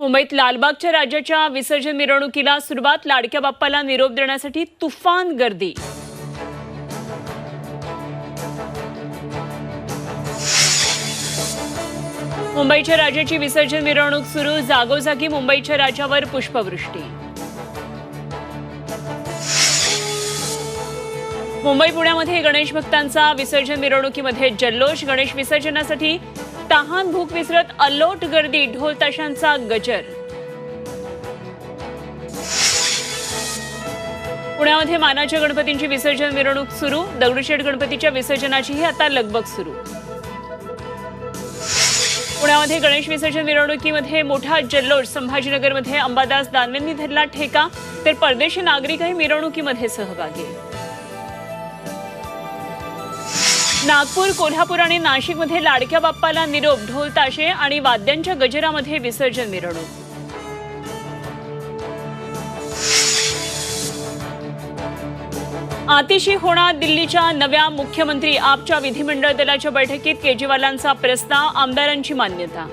मुंबईत लालबागच्या राजाच्या विसर्जन मिरवणुकीला सुरुवात. लाडक्या बाप्पाला निरोप देण्यासाठी तुफान गर्दी. मुंबईच्या राजाची विसर्जन मिरवणूक सुरू. जागोजागी मुंबईच्या राजावर पुष्पवृष्टी. मुंबई पुण्यामध्ये गणेश भक्तांचा विसर्जन मिरवणुकीमध्ये जल्लोष. गणेश विसर्जनासाठी तहान भूक विसरत अल्लोट गर्दी. ढोल ताशांचा गजर. पुण्यामध्ये मानाच्या गणपतींची विसर्जन मिरवणूक सुरू. दगडूशेठ गणपतीच्या विसर्जनाचीही आता लगबग सुरू. पुण्यामध्ये गणेश विसर्जन मिरवणुकीमध्ये मोठा जल्लोष. संभाजीनगरमध्ये अंबादास दानवेंनी धरला ठेका, तर परदेशी नागरिकही मिरवणुकीमध्ये सहभागी. नागपूर, कोल्हापूर आणि नाशिकमध्ये लाडक्या बाप्पाला निरोप. ढोल ताशे आणि वाद्यांच्या गजरामध्ये विसर्जन मिरवणूक. आतिशी होणार दिल्लीच्या नव्या मुख्यमंत्री. आपच्या विधिमंडळ दलाच्या बैठकीत केजरीवालांचा प्रस्ताव. आमदारांची मान्यता.